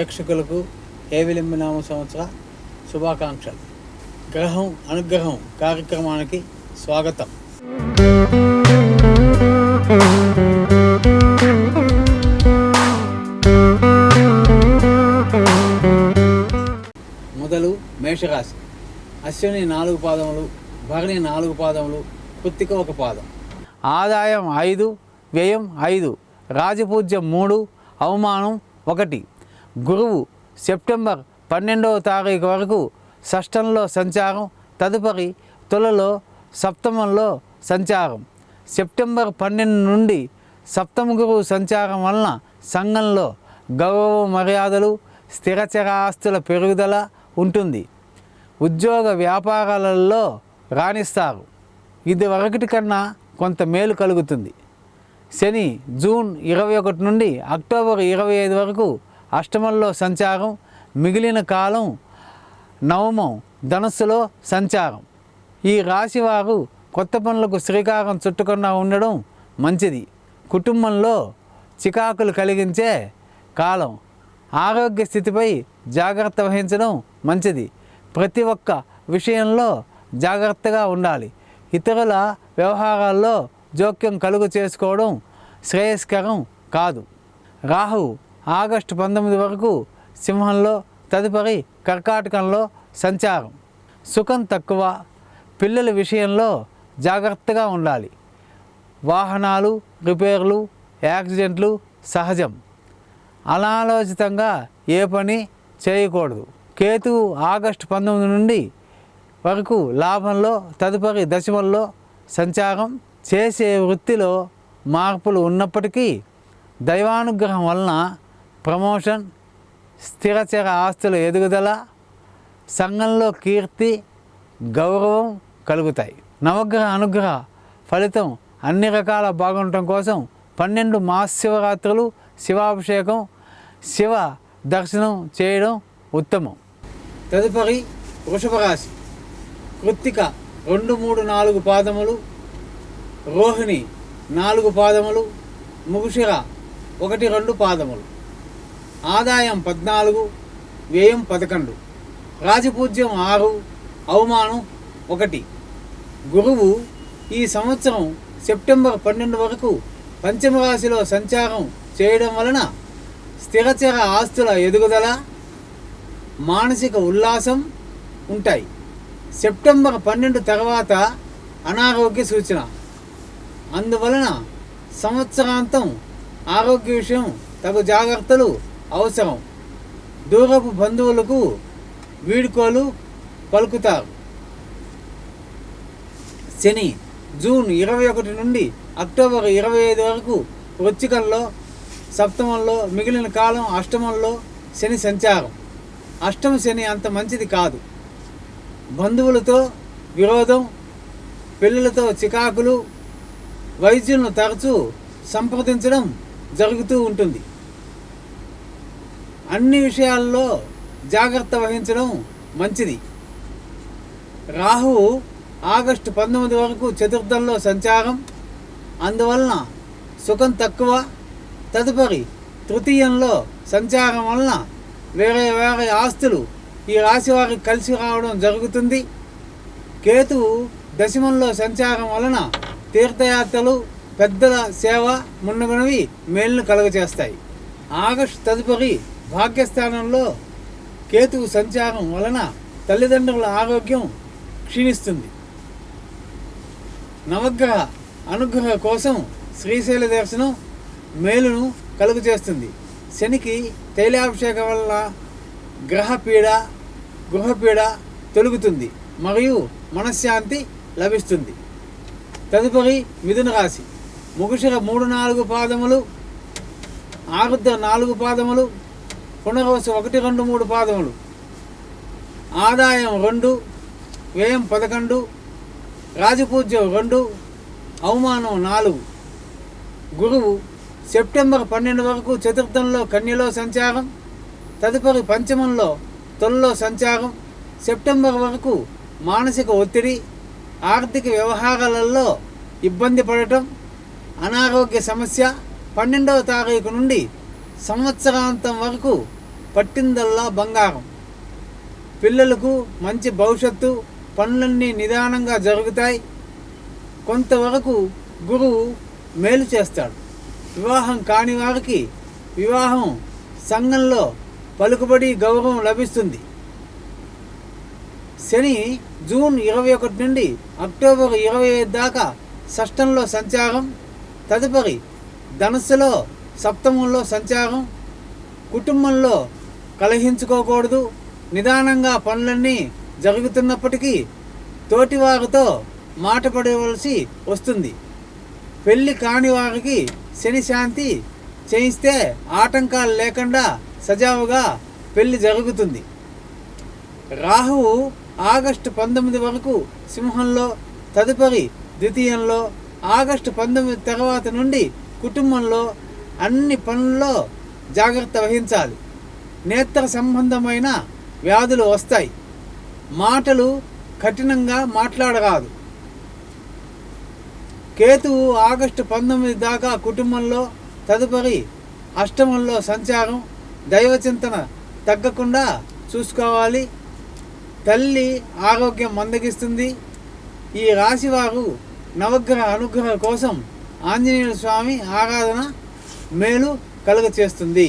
ప్రేక్షకులకు ఏవిలింబినామ సంవత్సర శుభాకాంక్షలు. గ్రహం అనుగ్రహం కార్యక్రమానికి స్వాగతం. మొదలు మేషరాశి. అశ్విని 4 పాదములు, భరణి 4 పాదములు, కృత్తిక 1 పాదం. ఆదాయం 5, వ్యయం 5, రాజపూజ్యం 3, అవమానం 1. గురువు సెప్టెంబర్ 12వ తారీఖు వరకు షష్టంలో సంచారం, తదుపరి తులలో సప్తమంలో సంచారం. సెప్టెంబర్ 12 నుండి సప్తమ గురువు సంచారం వలన సంఘంలో గౌరవ మర్యాదలు, స్థిరచర ఆస్తుల పెరుగుదల ఉంటుంది. ఉద్యోగ వ్యాపారాలలో రాణిస్తారు. ఇది వరకటి కన్నా కొంత మేలు కలుగుతుంది. శని జూన్ 21 నుండి అక్టోబర్ 25 వరకు అష్టమంలో సంచారం, మిగిలిన కాలం నవమం ధనస్సులో సంచారం. ఈ రాశివారు కొత్త పనులకు శ్రీకారం చుట్టకుండా ఉండడం మంచిది. కుటుంబంలో చికాకులు కలిగించే కాలం. ఆరోగ్య స్థితిపై జాగ్రత్త వహించడం మంచిది. ప్రతి ఒక్క విషయంలో జాగ్రత్తగా ఉండాలి. ఇతరుల వ్యవహారాల్లో జోక్యం కలుగు చేసుకోవడం శ్రేయస్కరం కాదు. రాహు ఆగస్టు 19 వరకు సింహంలో, తదుపరి కర్కాటకంలో సంచారం. సుఖం తక్కువ. పిల్లల విషయంలో జాగ్రత్తగా ఉండాలి. వాహనాలు రిపేర్లు, యాక్సిడెంట్లు సహజం. అనాలోచితంగా ఏ పని చేయకూడదు. కేతువు ఆగస్టు 19 నుండి వరకు లాభంలో, తదుపరి దశమంలో సంచారం. చేసే వృత్తిలో మార్పులు ఉన్నప్పటికీ దైవానుగ్రహం వలన ప్రమోషన్, స్థిరచర ఆస్తుల ఎదుగుదల, సంఘంలో కీర్తి, గౌరవం కలుగుతాయి. నవగ్రహ అనుగ్రహ ఫలితం అన్ని రకాల బాగుండటం కోసం 12 మహాశివరాత్రులు, శివాభిషేకం, శివ దర్శనం చేయడం ఉత్తమం. తదుపరి వృషభ రాశి. కృత్తిక 2, 3, 4 పాదములు, రోహిణి 4 పాదములు, మృగశిర 1, 2 పాదములు. ఆదాయం 14, వ్యయం 11, రాజపూజ్యం 6, అవమానం 1. గురువు ఈ సంవత్సరం సెప్టెంబర్ 12 వరకు పంచమ రాశిలో సంచారం చేయడం వలన స్థిరచర ఆస్తుల ఎదుగుదల, మానసిక ఉల్లాసం ఉంటాయి. సెప్టెంబర్ 12 తర్వాత అనారోగ్య సూచన. అందువలన సంవత్సరాంతం ఆరోగ్య విషయం తగు జాగ్రత్తలు అవసరం. దూరపు బంధువులకు వీడ్కోలు పలుకుతారు. శని జూన్ 21 నుండి అక్టోబర్ 25 వరకు వృశ్చికంలో, సప్తమంలో, మిగిలిన కాలం అష్టమంలో శని సంచారం. అష్టమ శని అంత మంచిది కాదు. బంధువులతో విరోధం, పిల్లలతో చికాకులు, వైద్యులను తరచూ సంప్రదించడం జరుగుతూ ఉంటుంది. అన్ని విషయాల్లో జాగ్రత్త వహించడం మంచిది. రాహువు ఆగస్టు 19 వరకు చతుర్థంలో సంచారం. అందువలన సుఖం తక్కువ. తదుపరి తృతీయంలో సంచారం వలన వేరే వేరే ఆస్తులు ఈ రాశి వారికి కలిసి రావడం జరుగుతుంది. కేతువు దశమంలో సంచారం వలన తీర్థయాత్రలు, పెద్దల సేవ మున్నగునవి మేలును కలుగజేస్తాయి. ఆగస్టు తదుపరి భాగ్యస్థానంలో కేతువు సంచారం వలన తల్లిదండ్రుల ఆరోగ్యం క్షీణిస్తుంది. నవగ్రహ అనుగ్రహ కోసం శ్రీశైల దర్శనం మేలును కలుగజేస్తుంది. శనికి తైలాభిషేకం వల్ల గృహపీడ తొలుగుతుంది మరియు మనశ్శాంతి లభిస్తుంది. తదుపరి మిథున రాశి. మృగశిర 3, 4 పాదములు, ఆరుద్ర 4 పాదములు, పునర్వసు 1, 2, 3 పాదములు. ఆదాయం 2, వ్యయం 11, రాజపూజ్యం 2, అవమానం 4. గురువు సెప్టెంబర్ 12 వరకు చతుర్థంలో కన్యలో సంచారం, తదుపరి పంచమంలో తులలో సంచారం. సెప్టెంబర్ వరకు మానసిక ఒత్తిడి, ఆర్థిక వ్యవహారాలలో ఇబ్బంది పడటం, అనారోగ్య సమస్య. 12వ తారీఖు నుండి సంవత్సరాంతం వరకు పట్టిందల్లా బంగారం. పిల్లలకు మంచి భవిష్యత్తు, పనులన్నీ నిదానంగా జరుగుతాయి. కొంతవరకు గురువు మేలు చేస్తాడు. వివాహం కాని వారికి వివాహం, సంఘంలో పలుకుబడి, గౌరవం లభిస్తుంది. శని జూన్ 21 నుండి అక్టోబర్ 25 దాకా షష్టంలో సంచారం. తదుపరి ధనుస్సులో సప్తమంలో సంచారం. కుటుంబంలో కలహించుకోకూడదు. నిదానంగా పనులన్నీ జరుగుతున్నప్పటికీ తోటివారితో మాట పడవలసి వస్తుంది. పెళ్లి కాని వారికి శని శాంతి చేయిస్తే ఆటంకాలు లేకుండా సజావుగా పెళ్లి జరుగుతుంది. రాహువు ఆగస్టు 19 వరకు సింహంలో, తదుపరి ద్వితీయంలో. ఆగస్టు 19 తర్వాత నుండి కుటుంబంలో అన్ని పనుల్లో జాగ్రత్త వహించాలి. నేత్ర సంబంధమైన వ్యాధులు వస్తాయి. మాటలు కఠినంగా మాట్లాడరాదు. కేతువు ఆగస్టు 19 దాకా కుటుంబంలో, తదుపరి అష్టమంలో సంచారం. దైవచింతన తగ్గకుండా చూసుకోవాలి. తల్లి ఆరోగ్యం మందగిస్తుంది. ఈ రాశివారు నవగ్రహ అనుగ్రహం కోసం ఆంజనేయ స్వామి ఆరాధన మేలు కలుగచేస్తుంది.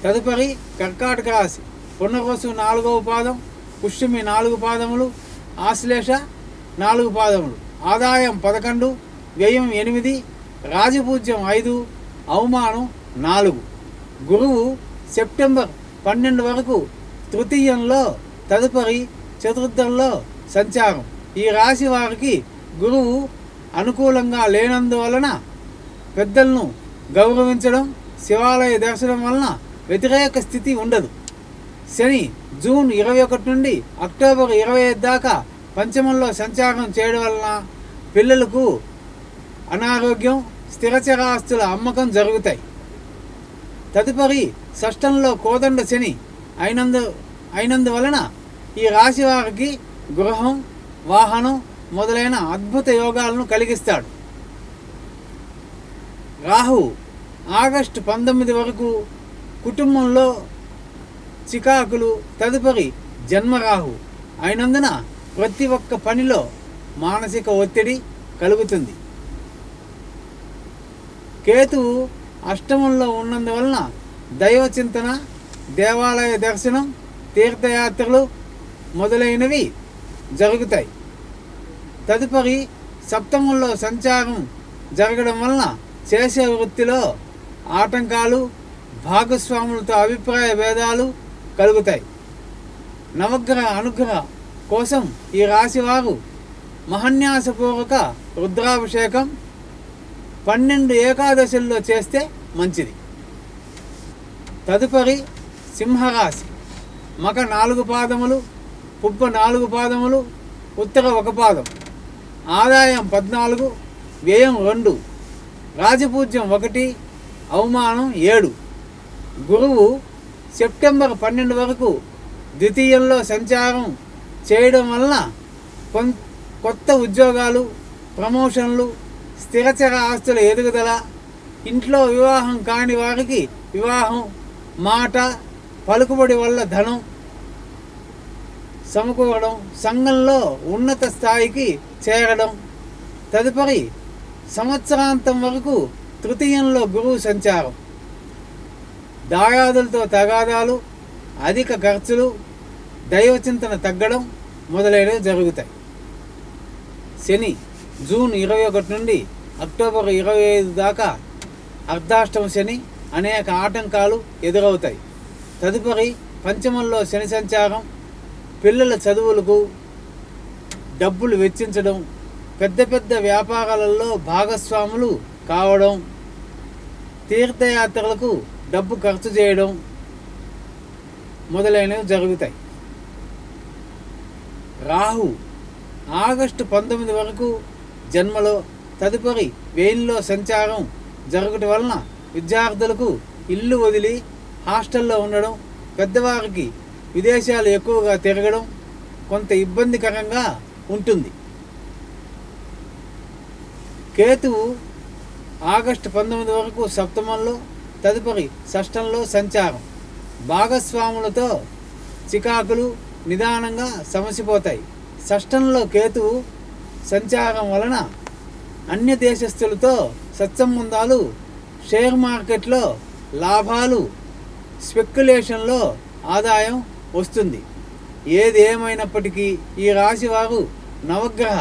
తదుపరి కర్కాటక రాశి. పునర్వసు 4వ పాదం, పుష్యమి 4 పాదములు, ఆశ్లేష 4 పాదములు. ఆదాయం 11, వ్యయం 8, రాజపూజ్యం 5, అవమానం 4. గురువు సెప్టెంబర్ 12 వరకు తృతీయంలో, తదుపరి చతుర్థంలో సంచారం. ఈ రాశి వారికి గురువు అనుకూలంగా లేనందువలన పెద్దలను గౌరవించడం, శివాలయ దర్శనం వలన వ్యతిరేక స్థితి ఉండదు. శని జూన్ 21 నుండి అక్టోబర్ 25 దాకా పంచమంలో సంచారం చేయడం వలన పిల్లలకు అనారోగ్యం, స్థిరచరాస్తుల అమ్మకం జరుగుతాయి. తదుపరి షష్టంలో కోదండ శని అయినందువలన ఈ రాశి వారికి గృహం, వాహనం మొదలైన అద్భుత యోగాలను కలిగిస్తాడు. రాహు ఆగస్టు 19 వరకు కుటుంబంలో చికాకులు, తదుపరి జన్మరాహు అయినందున ప్రతి ఒక్క పనిలో మానసిక ఒత్తిడి కలుగుతుంది. కేతువు అష్టమంలో ఉన్నందువలన దైవచింతన, దేవాలయ దర్శనం, తీర్థయాత్రలు మొదలైనవి జరుగుతాయి. తదుపరి సప్తమంలో సంచారం జరగడం వలన చేసే వృత్తిలో ఆటంకాలు, భాగస్వాములతో అభిప్రాయ భేదాలు కలుగుతాయి. నవగ్రహ అనుగ్రహ కోసం ఈ రాశివారు మహాన్యాసపూర్వక రుద్రాభిషేకం 12 ఏకాదశుల్లో చేస్తే మంచిది. తదుపరి సింహరాశి. మక 4 పాదములు, పుబ్బ 4 పాదములు, ఉత్తర 1 పాదం. ఆదాయం 14, వ్యయం 2, రాజపూజ్యం 1, అవమానం 7. గురువు సెప్టెంబర్ 12 వరకు ద్వితీయంలో సంచారం చేయడం వలన కొత్త ఉద్యోగాలు, ప్రమోషన్లు, స్థిరచర ఆస్తుల ఎదుగుదల, ఇంట్లో వివాహం కాని వారికి వివాహం, మాట పలుకుబడి వల్ల ధనం సమకూరడం, సంఘంలో ఉన్నత స్థాయికి చేరడం. తదుపరి సంవత్సరాంతం వరకు తృతీయంలో గురువు సంచారం. దాయాదులతో తగాదాలు, అధిక ఖర్చులు, దైవచింతన తగ్గడం మొదలైనవి జరుగుతాయి. శని జూన్ 21 నుండి అక్టోబర్ 25 దాకా అర్ధాష్టమ శని, అనేక ఆటంకాలు ఎదురవుతాయి. తదుపరి పంచమంలో శని సంచారం. పిల్లల చదువులకు డబ్బులు వెచ్చించడం, పెద్ద పెద్ద వ్యాపారాలలో భాగస్వాములు కావడం, తీర్థయాత్రలకు డబ్బు ఖర్చు చేయడం మొదలైనవి జరుగుతాయి. రాహు ఆగస్టు 19 వరకు జన్మలో, తదుపరి వ్యయంలో సంచారం జరగటం వలన విద్యార్థులకు ఇల్లు వదిలి హాస్టల్లో ఉండడం, పెద్దవారికి విదేశాలు ఎక్కువగా తిరగడం కొంత ఇబ్బందికరంగా ఉంటుంది. కేతువు ఆగస్టు 19 వరకు సప్తమంలో, తదుపరి షష్టంలో సంచారం. భాగస్వాములతో చికాకులు నిదానంగా సమసిపోతాయి. షష్టంలో కేతువు సంచారం వలన అన్య దేశస్థులతో సత్సంబంధాలు, షేర్ మార్కెట్లో లాభాలు, స్పెక్యులేషన్లో ఆదాయం వస్తుంది. ఏది ఏమైనప్పటికీ ఈ రాశి వారు నవగ్రహ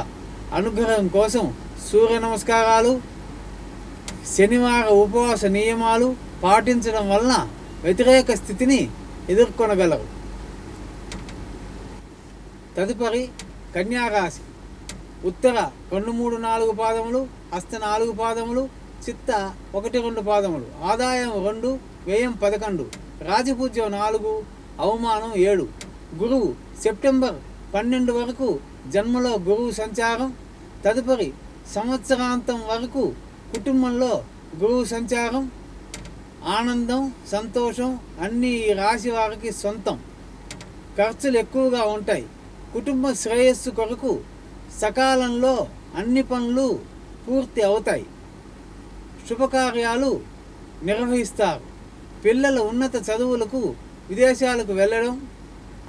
అనుగ్రహం కోసం సూర్య నమస్కారాలు, శనివార ఉపవాస నియమాలు పాటించడం వలన వ్యతిరేక స్థితిని ఎదుర్కొనగలరు. తదుపరి కన్యారాశి. ఉత్తర 2, 3, 4 పాదములు, హస్త 4 పాదములు, చిత్త 1, 2 పాదములు. ఆదాయం 2, వ్యయం 11, రాజపూజ్యం 4, అవమానం 7. గురువు సెప్టెంబర్ 12 వరకు జన్మలో గురువు సంచారం. తదుపరి సంవత్సరాంతం వరకు కుటుంబంలో గురువు సంచారం. ఆనందం, సంతోషం అన్నీ ఈ రాశి వారికి సొంతం. ఖర్చులు ఎక్కువగా ఉంటాయి. కుటుంబ శ్రేయస్సు కొరకు సకాలంలో అన్ని పనులు పూర్తి అవుతాయి. శుభకార్యాలు నిర్వహిస్తారు. పిల్లల ఉన్నత చదువులకు, విదేశాలకు వెళ్ళడం,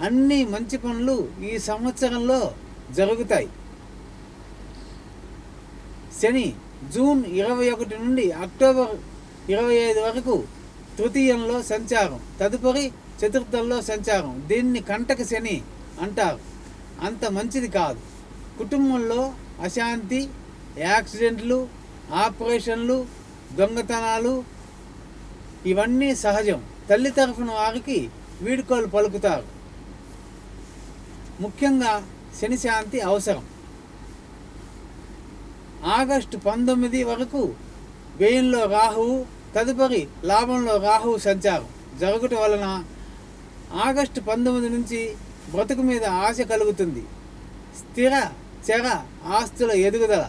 అన్ని మంచి పనులు ఈ సంవత్సరంలో జరుగుతాయి. శని జూన్ 21 నుండి అక్టోబర్ 25 వరకు తృతీయంలో సంచారం. తదుపరి చతుర్థంలో సంచారం. దీన్ని కంటక శని అంటారు. అంత మంచిది కాదు. కుటుంబంలో అశాంతి, యాక్సిడెంట్లు, ఆపరేషన్లు, దొంగతనాలు ఇవన్నీ సహజం. తల్లి తరఫున వారికి వీడ్కోలు పలుకుతారు. ముఖ్యంగా శని శాంతి అవసరం. ఆగస్టు 19 వరకు వ్యయంలో రాహువు, తదుపరి లాభంలో రాహువు సంచారం జరుగుట వలన ఆగస్టు 19 నుంచి బ్రతుకు మీద ఆశ కలుగుతుంది. స్థిర చర ఆస్తుల ఎదుగుదల,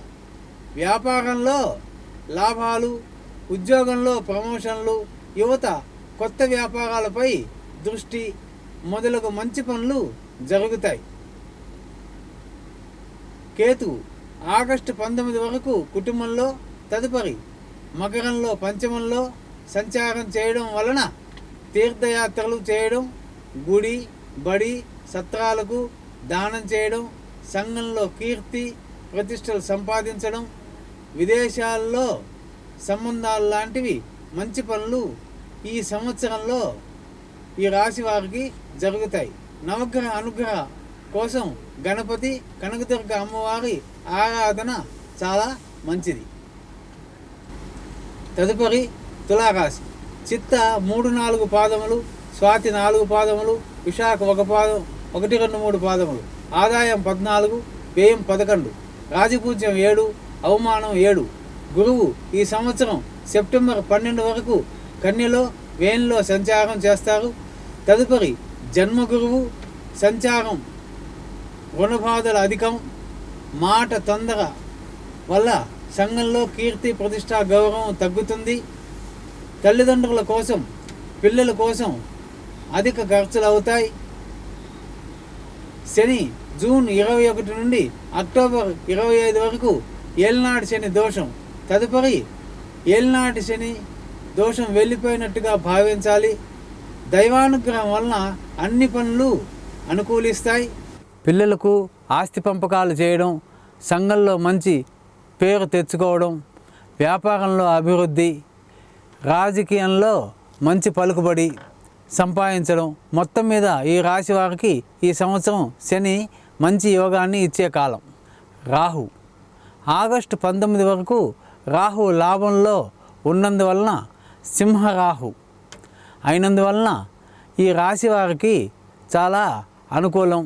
వ్యాపారంలో లాభాలు, ఉద్యోగంలో ప్రమోషన్లు, యువత కొత్త వ్యాపారాలపై దృష్టి మొదలగు మంచి పనులు జరుగుతాయి. కేతువు ఆగస్టు 19 వరకు కుటుంబంలో, తదుపరి మకరంలో పంచమంలో సంచారం చేయడం వలన తీర్థయాత్రలు చేయడం, గుడి బడి సత్రాలకు దానం చేయడం, సంఘంలో కీర్తి ప్రతిష్టలు సంపాదించడం, విదేశాల్లో సంబంధాలు లాంటివి మంచి పనులు ఈ సంవత్సరంలో ఈ రాశి వారికి జరుగుతాయి. నవగ్రహ అనుగ్రహ కోసం గణపతి, కనకదుర్గ అమ్మవారి ఆరాధన చాలా మంచిది. తదుపరి తులారాశి. చిత్త 3, 4 పాదములు, స్వాతి 4 పాదములు, విశాఖ 1 పాదం, 1, 2, 3 పాదములు. ఆదాయం 14, వ్యయం 11, రాజపూజ్యం 7, అవమానం 7. గురువు ఈ సంవత్సరం సెప్టెంబర్ 12 వరకు కన్యలో, వ్యయంలో సంచారం చేస్తారు. తదుపరి జన్మగురువు సంచారం రుణబాధల అధికం, మాట తొందర వల్ల సంఘంలో కీర్తి ప్రతిష్ట గౌరవం తగ్గుతుంది. తల్లిదండ్రుల కోసం, పిల్లల కోసం అధిక ఖర్చులు అవుతాయి. శని జూన్ 21 నుండి అక్టోబర్ 25 వరకు ఏలినాటి శని దోషం. తదుపరి ఏలినాటి శని దోషం వెళ్ళిపోయినట్టుగా భావించాలి. దైవానుగ్రహం వలన అన్ని పనులు అనుకూలిస్తాయి. పిల్లలకు ఆస్తి పంపకాలు చేయడం, సంఘంలో మంచి పేరు తెచ్చుకోవడం, వ్యాపారంలో అభివృద్ధి, రాజకీయంలో మంచి పలుకుబడి సంపాదించడం. మొత్తం మీద ఈ రాశి వారికి ఈ సంవత్సరం శని మంచి యోగాన్ని ఇచ్చే కాలం. రాహు ఆగస్టు 19 వరకు రాహు లాభంలో ఉన్నందువలన సింహరాహు అయినందువలన ఈ రాశి వారికి చాలా అనుకూలం.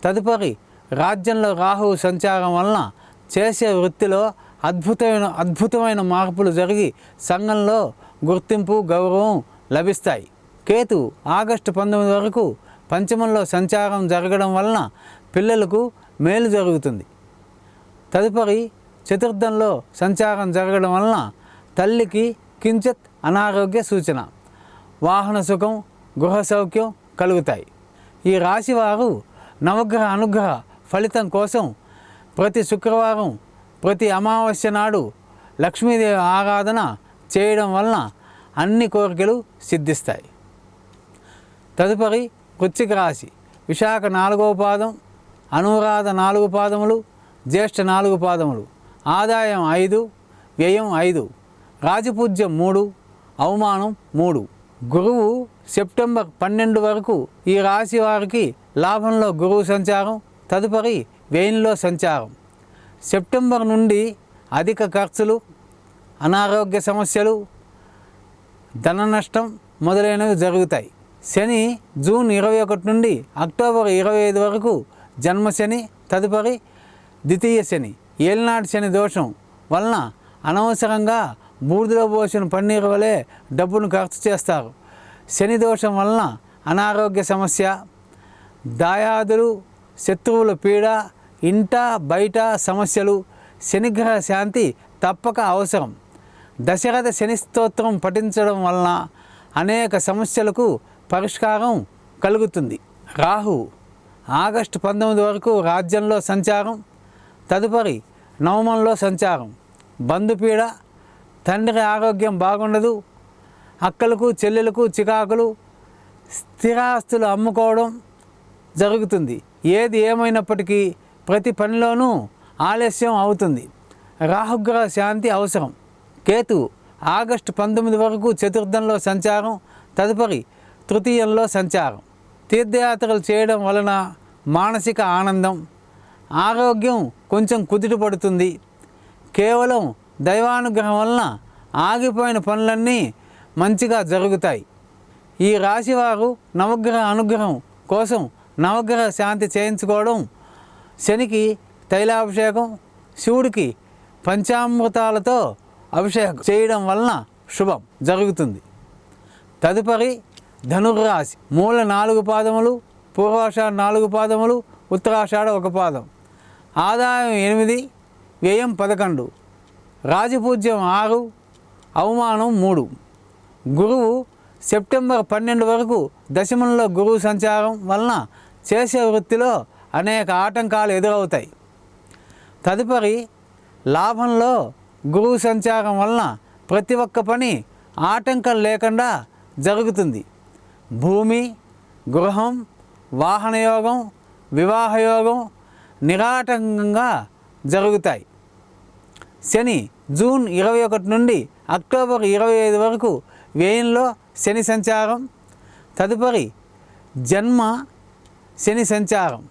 తదుపరి రాజ్యంలో రాహు సంచారం వలన చేసే వృత్తిలో అద్భుతమైన మార్పులు జరిగి సంఘంలో గుర్తింపు గౌరవం లభిస్తాయి. కేతు ఆగస్టు 19 వరకు పంచమంలో సంచారం జరగడం వలన పిల్లలకు మేలు జరుగుతుంది. తదుపరి చతుర్థంలో సంచారం జరగడం వలన తల్లికి కించిత్ అనారోగ్య సూచన, వాహన సుఖం, గృహ సౌఖ్యం కలుగుతాయి. ఈ రాశివారు నవగ్రహ అనుగ్రహ ఫలితం కోసం ప్రతి శుక్రవారం, ప్రతి అమావాస్య నాడు లక్ష్మీదేవి ఆరాధన చేయడం వలన అన్ని కోరికలు సిద్ధిస్తాయి. తదుపరి వృశ్చిక రాశి. విశాఖ 4వ పాదం, అనురాధ 4 పాదములు, జ్యేష్ఠ 4 పాదములు. ఆదాయం 5, వ్యయం 5, రాజపూజ్యం 3, అవమానం 3. గురువు సెప్టెంబర్ 12 వరకు ఈ రాశి వారికి లాభంలో గురువు సంచారం, తదుపరి వ్యయంలో సంచారం. సెప్టెంబర్ నుండి అధిక ఖర్చులు, అనారోగ్య సమస్యలు, ధన నష్టం మొదలైనవి జరుగుతాయి. శని జూన్ 21 నుండి అక్టోబర్ 25 వరకు జన్మశని, తదుపరి ద్వితీయ శని. ఏలినాటి శని దోషం వలన అనవసరంగా బూడిదలో పోసిన పన్నీరు వలె డబ్బును ఖర్చు చేస్తారు. శని దోషం వలన అనారోగ్య సమస్య, దాయాదులు, శత్రువుల పీడ, ఇంట బయట సమస్యలు. శనిగ్రహ శాంతి తప్పక అవసరం. దశరథ శని స్తోత్రం పఠించడం వలన అనేక సమస్యలకు పరిష్కారం కలుగుతుంది. రాహు ఆగస్టు 19 వరకు రాజ్యంలో సంచారం, తదుపరి నవమంలో సంచారం. బంధుపీడ, తండ్రి ఆరోగ్యం బాగుండదు, అక్కలకు చెల్లెలకు చికాకులు, స్థిరాస్తులు అమ్ముకోవడం జరుగుతుంది. ఏది ఏమైనప్పటికీ ప్రతి పనిలోనూ ఆలస్యం అవుతుంది. రాహుగ్రహ శాంతి అవసరం. కేతు ఆగస్టు 19 వరకు చతుర్థంలో సంచారం, తదుపరి తృతీయంలో సంచారం. తీర్థయాత్రలు చేయడం వలన మానసిక ఆనందం, ఆరోగ్యం కొంచెం కుదుట పడుతుంది. కేవలం దైవానుగ్రహం వలన ఆగిపోయిన పనులన్నీ మంచిగా జరుగుతాయి. ఈ రాశివారు నవగ్రహ అనుగ్రహం కోసం నవగ్రహ శాంతి చేయించుకోవడం, శనికి తైలాభిషేకం, శివుడికి పంచామృతాలతో అభిషేకం చేయడం వలన శుభం జరుగుతుంది. తదుపరి ధనుర్రాశి. మూల 4 పాదములు, పూర్వాషాఢ 4 పాదములు, ఉత్తరాషాఢ 1 పాదం. ఆదాయం 8, వ్యయం 11, రాజపూజ్యం 6, అవమానం 3. గురువు సెప్టెంబర్ 12 వరకు దశమంలో గురువు సంచారం వలన చేసే వృత్తిలో అనేక ఆటంకాలు ఎదురవుతాయి. తదుపరి లాభంలో గురువు సంచారం వలన ప్రతి ఒక్క పని ఆటంకం లేకుండా జరుగుతుంది. భూమి, గృహం, వాహనయోగం, వివాహయోగం నిరాటంకంగా జరుగుతాయి. శని జూన్ 21 నుండి అక్టోబర్ 25 వరకు వ్యయంలో శని సంచారం, తదుపరి జన్మ శని సంచారం.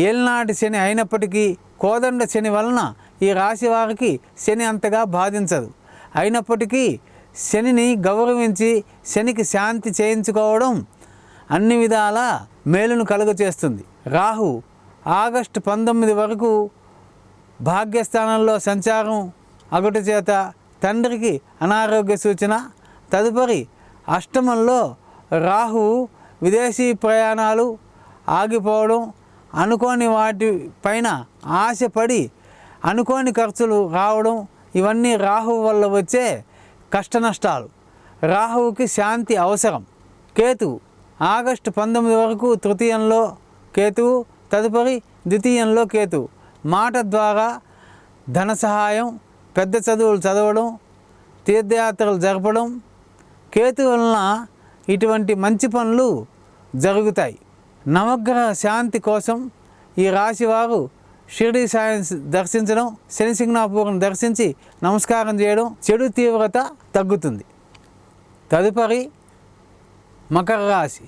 ఏలినాటి శని అయినప్పటికీ కోదండ శని వలన ఈ రాశి వారికి శని అంతగా బాధించదు. అయినప్పటికీ శనిని గౌరవించి శనికి శాంతి చేయించుకోవడం అన్ని విధాల మేలును కలుగచేస్తుంది. రాహు ఆగస్టు 19 వరకు భాగ్యస్థానంలో సంచారం అగుట చేత తండ్రికి అనారోగ్య సూచన. తదుపరి అష్టమంలో రాహువు విదేశీ ప్రయాణాలు ఆగిపోవడం, అనుకోని వాటిపైన ఆశపడి అనుకోని ఖర్చులు రావడం, ఇవన్నీ రాహువు వల్ల వచ్చే కష్ట నష్టాలు. రాహువుకి శాంతి అవసరం. కేతువు ఆగస్టు 19 వరకు తృతీయంలో కేతువు, తదుపరి ద్వితీయంలో కేతువు. మాట ద్వారా ధన సహాయం, పెద్ద చదువులు చదవడం, తీర్థయాత్రలు జరపడం, కేతు వలన ఇటువంటి మంచి పనులు జరుగుతాయి. నవగ్రహ శాంతి కోసం ఈ రాశివారు షిరిడి సాయి దర్శించడం, శనిసింగనాపూర్ను దర్శించి నమస్కారం చేయడం చెడు తీవ్రత తగ్గుతుంది. తదుపరి మకర రాశి.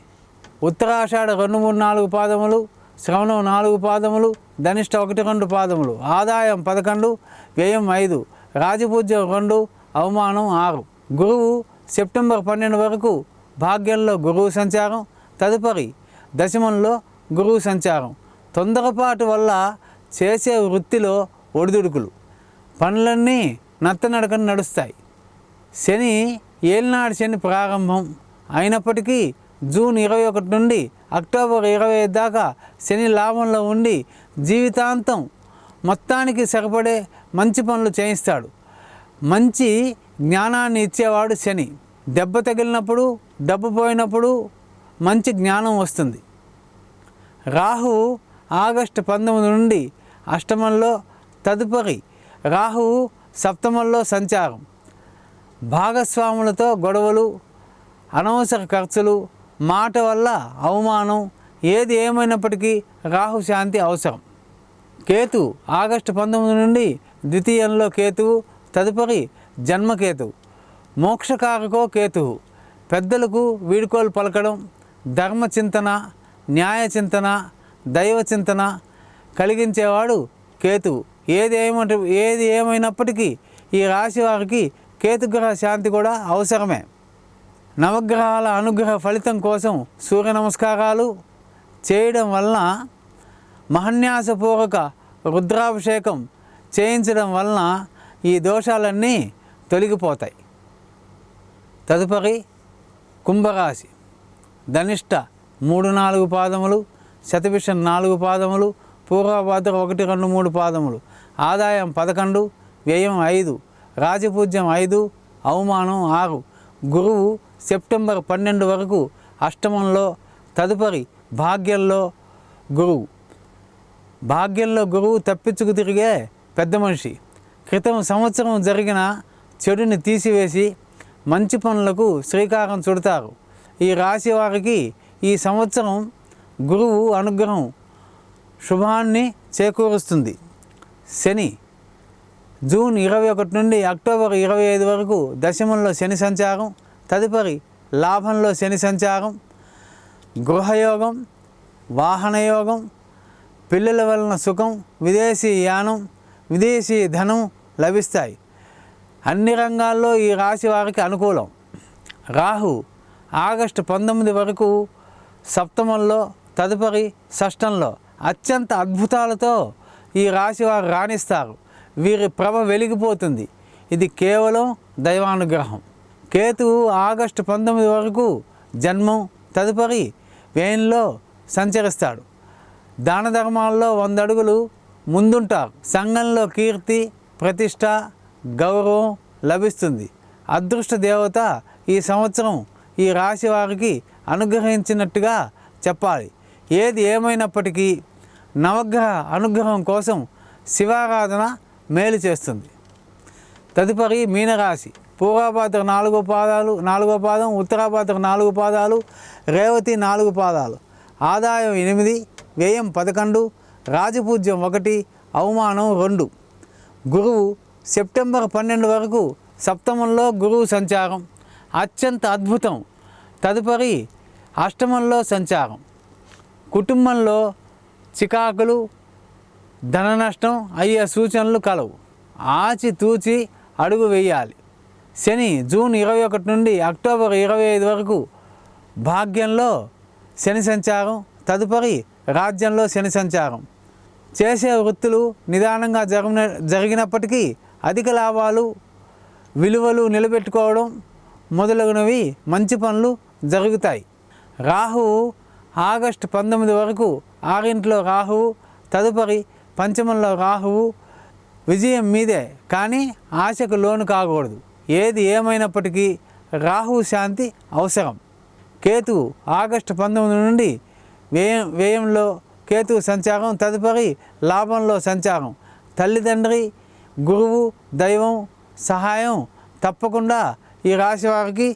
ఉత్తరాషాఢ 2, 3, 4 పాదములు, శ్రవణం 4 పాదములు, ధనిష్ట 1, 2 పాదములు. ఆదాయం 11, వ్యయం 5, రాజపూజ్యం 2, అవమానం 6. గురువు సెప్టెంబర్ 12 వరకు భాగ్యంలో గురువు సంచారం, తదుపరి దశమంలో గురువు సంచారం. తొందరపాటు వల్ల చేసే వృత్తిలో ఒడిదుడుకులు, పనులన్నీ నత్తనడకన నడుస్తాయి. శని ఏలినాడు శని ప్రారంభం అయినప్పటికీ జూన్ 21 నుండి అక్టోబర్ 25 దాకా శని లాభంలో ఉండి జీవితాంతం మొత్తానికి సరిపడే మంచి పనులు చేయిస్తాడు. మంచి జ్ఞానాన్ని ఇచ్చేవాడు శని. దెబ్బ తగిలినప్పుడు, డబ్బు పోయినప్పుడు మంచి జ్ఞానం వస్తుంది. రాహువు ఆగస్టు 19 నుండి అష్టమంలో, తదుపరి రాహువు సప్తమంలో సంచారం. భాగస్వాములతో గొడవలు, అనవసర ఖర్చులు, మాట వల్ల అవమానం, ఏది ఏమైనప్పటికీ రాహు శాంతి అవసరం. కేతు ఆగస్టు 19 నుండి ద్వితీయంలో కేతువు, తదుపరి జన్మకేతువు. మోక్షకారకో కేతువు. పెద్దలకు వీడుకోలు పలకడం, ధర్మచింతన, న్యాయ చింతన, దైవ చింతన కలిగించేవాడు కేతువు. ఏది ఏమైనప్పటికీ ఈ రాశి వారికి కేతుగ్రహ శాంతి కూడా అవసరమే. నవగ్రహాల అనుగ్రహ ఫలితం కోసం సూర్య నమస్కారాలు చేయడం వలన, మహన్యాసపూర్వక రుద్రాభిషేకం చేయించడం వలన ఈ దోషాలన్నీ తొలగిపోతాయి. తదుపరి కుంభరాశి. ధనిష్ట 3-4 పాదములు, శతభిషం 4 పాదములు, పూర్వభాద్ర 1, 2, 3 పాదములు. ఆదాయం 11, వ్యయం 5, రాజపూజ్యం 5, అవమానం 6. గురువు సెప్టెంబర్ 12 వరకు అష్టమంలో, తదుపరి భాగ్యంలో గురువు. భాగ్యంలో గురువు తప్పించుకు తిరిగే పెద్ద మనిషి. క్రితం సంవత్సరం జరిగిన చెడుని తీసివేసి మంచి పనులకు శ్రీకారం చుడతారు. ఈ రాశి వారికి ఈ సంవత్సరం గురువు అనుగ్రహం శుభాన్ని చేకూరుస్తుంది. శని జూన్ 21 నుండి అక్టోబర్ 25 వరకు దశమంలో శని సంచారం, తదుపరి లాభంలో శని సంచారం. గృహయోగం, వాహనయోగం, పిల్లల వలన సుఖం, విదేశీ యానం, విదేశీ ధనం లభిస్తాయి. అన్ని రంగాల్లో ఈ రాశి వారికి అనుకూలం. రాహు ఆగస్టు 19 వరకు సప్తమంలో, తదుపరి షష్టంలో. అత్యంత అద్భుతాలతో ఈ రాశి వారు రాణిస్తారు. వీరి ప్రభ వెలిగిపోతుంది. ఇది కేవలం దైవానుగ్రహం. కేతువు ఆగస్టు 19 వరకు జన్మం, తదుపరి వ్యయంలో సంచరిస్తాడు. దాన ధర్మాల్లో 100 అడుగులు ముందుంటారు. సంఘంలో కీర్తి, ప్రతిష్ట, గౌరవం లభిస్తుంది. అదృష్ట దేవత ఈ సంవత్సరం ఈ రాశి వారికి అనుగ్రహించినట్టుగా చెప్పాలి. ఏది ఏమైనప్పటికీ నవగ్రహ అనుగ్రహం కోసం శివారాధన మేలు చేస్తుంది. తదుపరి మీనరాశి. పూర్వభాద్ర 4 పాదం, ఉత్తరాభాద్ర 4 పాదాలు, రేవతి 4 పాదాలు. ఆదాయం 8, వ్యయం 11, రాజపూజ్యం 1, అవమానం 2. గురువు సెప్టెంబర్ 12 వరకు సప్తమంలో గురువు సంచారం అత్యంత అద్భుతం. తదుపరి అష్టమంలో సంచారం. కుటుంబంలో చికాకులు, ధన నష్టం అయ్యే సూచనలు కలవు. ఆచితూచి అడుగు వేయాలి. శని జూన్ 21 నుండి అక్టోబర్ 25 వరకు భాగ్యంలో శని సంచారం, తదుపరి రాజ్యంలో శని సంచారం. చేసే వృత్తులు నిదానంగా జరిగినప్పటికీ అధిక లాభాలు, విలువలు నిలబెట్టుకోవడం మొదలగునవి మంచి పనులు జరుగుతాయి. రాహువు ఆగస్టు 19 వరకు 6 రాహువు, తదుపరి పంచమంలో రాహువు. విజయం మీదే, కానీ ఆశకు లోను కాకూడదు. ఏది ఏమైనప్పటికీ రాహు శాంతి అవసరం. కేతువు ఆగస్టు 19 నుండి వ్యయంలో కేతువు సంచారం, తదుపరి లాభంలో సంచారం. తల్లిదండ్రి, గురువు, దైవం సహాయం తప్పకుండా ఈ రాశి వారికి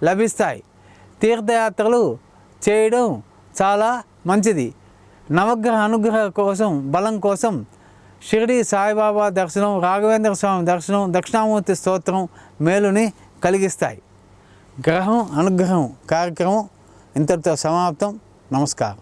లభిస్తాయి. తీర్థయాత్రలు చేయడం చాలా మంచిది. నవగ్రహ అనుగ్రహ కోసం, బలం కోసం షిరిడి సాయిబాబా దర్శనం, రాఘవేంద్ర స్వామి దర్శనం, దక్షిణామూర్తి స్తోత్రం మేలుని కలిగిస్తాయి. గ్రహం అనుగ్రహం కార్యక్రమం ఇంతటితో సమాప్తం. నమస్కారం.